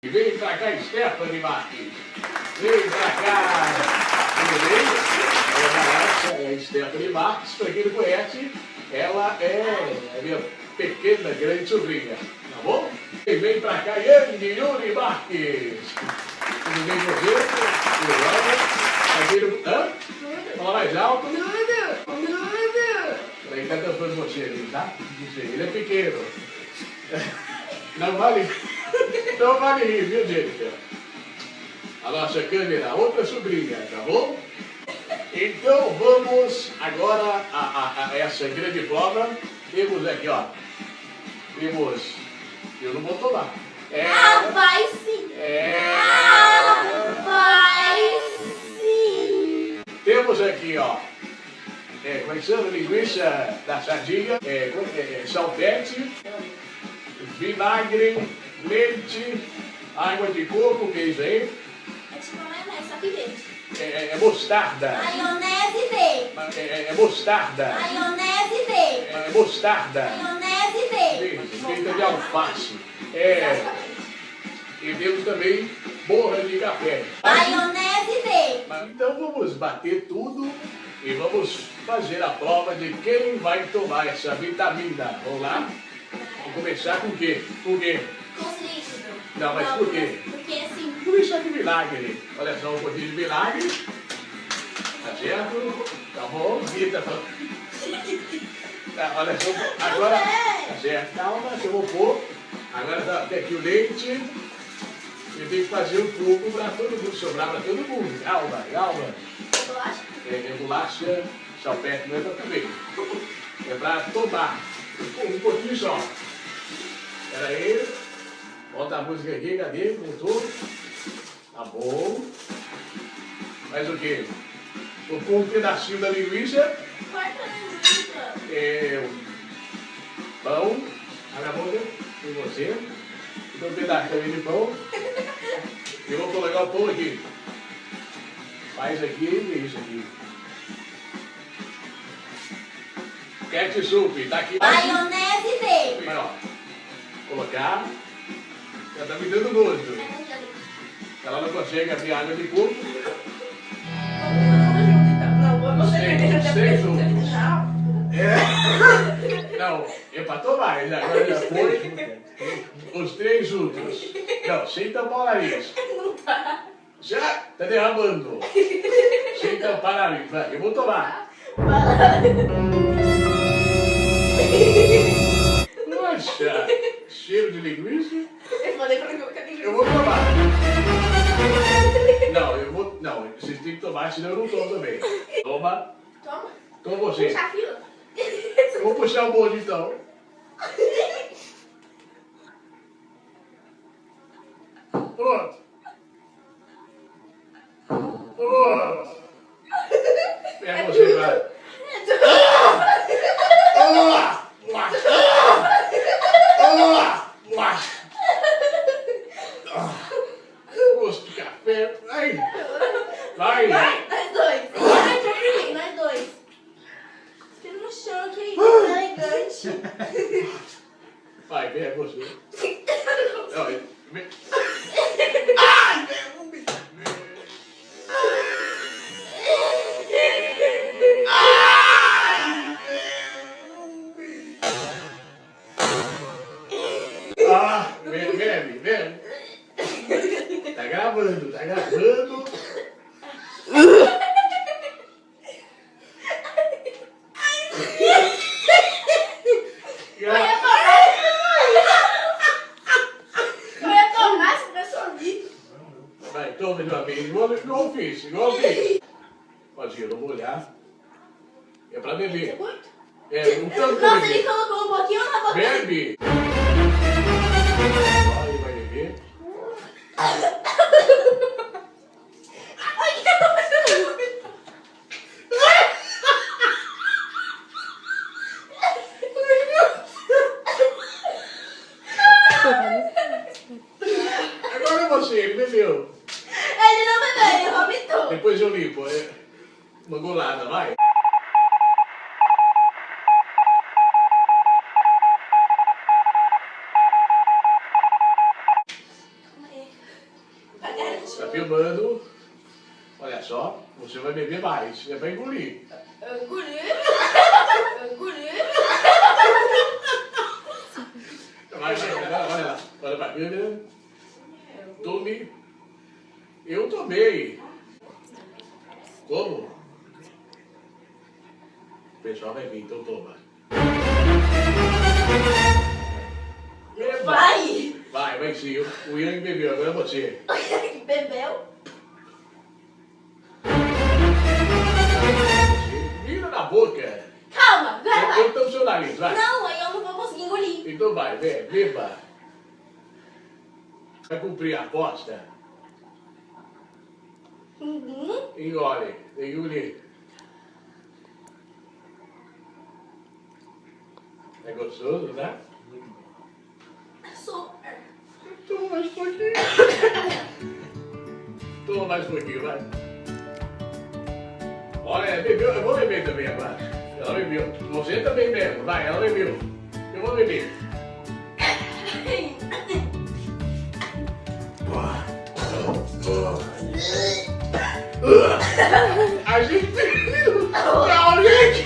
Vem pra cá, Stephanie Marques. Vem pra cá. Essa é a Stephanie Marques, para quem não conhece, ela é a minha pequena, grande sobrinha. Tá bom? E vem pra cá, Yuri Marques. Tudo bem com você? Tudo bom? Hã? Fala mais alto. Peraí, tá tampando você ali, tá? Ele é pequeno. Não vale. Não vale rir, viu, gente? A nossa câmera, outra sobrinha, tá bom? Então vamos agora a essa grande prova. Temos aqui, ó. Temos. Eu não vou tomar. Vai sim! Vai sim! Temos aqui, ó. Como é que chama? Linguiça da sardinha. Salpete. Vinagre. Leite. Água de coco, que é isso aí? É tipo maionese, só que verde. É mostarda. Maionese verde. É mostarda. Maionese verde. É mostarda. Maionese verde. Feita de alface. E temos também borra de café. Maionese verde. Então vamos bater tudo e vamos fazer a prova de quem vai tomar essa vitamina. Vamos lá? Vamos começar com o quê? Com o quê? Com líquido. Não, mas por quê? Porque assim. Vamos começar com vinagre. Olha só, um pouquinho de vinagre. Tá certo? Tá bom? Rita, olha só, agora. Tá certo, calma, eu vou pôr. Agora tem aqui o leite. E tem que fazer um pouco para todo mundo, sobrar para todo mundo. Calma, calma. Bolacha? Bolacha, salpete não é para comer. É para tomar. Um pouquinho só. Espera aí. Bota a música aqui, cadê? Voltou. Tá bom. Mais o quê? Vou pôr um pedacinho da linguiça. Corta a linguiça. Pão. Abre a boca. Com você. Então um pedaço também de pão. Eu vou colocar o pão aqui. Faz aqui e isso aqui. Ketchup, tá aqui. Maionese verde. Mas, ó, colocar. Já tá me dando nojo. Ela não consegue abrir água de coco. Os três juntos. Não, é pra tomar. Agora já foi. Os três juntos. Não, sem tampar o nariz. Não tá. Já tá derramando. Sem tampar o nariz. Vai, eu vou tomar. Nossa, cheiro de linguiça. Eu falei pra mim colocar linguiça. Eu vou tomar. Não, eu vou. Não, vocês têm que tomar, senão eu não tomo também. Toma. Toma. Toma você. Puxa a fila. Eu vou puxar o bonde então. Pronto. Pronto. É você, vai. Gosto de café. Vai. Vai. Vai, nós dois. Vai, tô aqui, nós dois. Fica no chão, que isso, elegante. Vai, vem, é você. Não, vem. Vem. Tá gravando, tá gravando. Eu ia tomar se tivesse ouvido. Vai, toma de uma vez, igual eu fiz. Pode ir, eu não vou olhar. É pra beber. Muito? Um tanto pra Nossa, ele beber. colocou um pouquinho na boca. Bebe. Vai beber. Agora é você, ele bebeu. Ele não bebeu, ele vomitou. Depois eu limpo. Uma golada, vai. garotinho. Tá filmando. Olha só, você vai beber mais. Você vai engolir. Engoli. Vai, olha lá. Olha pra câmera. Tome. Eu tomei. Como? O pessoal vai vir, então toma. Vai! Vai sim. O Ian bebeu, agora é você. Bebeu? Vira na boca. Calma, vai. Eu tampo seu nariz, vai. Não, aí eu não vou conseguir engolir. Então vai, beba. Vai cumprir a aposta? Uhum. Engole, engolir. É gostoso, né? Super. Toma mais um pouquinho. Toma mais um pouquinho, vai. Olha, bebeu, eu vou beber também agora. Ela bebeu. Você também bebe, vai, ela bebeu. Eu vou beber. A gente... Não, gente!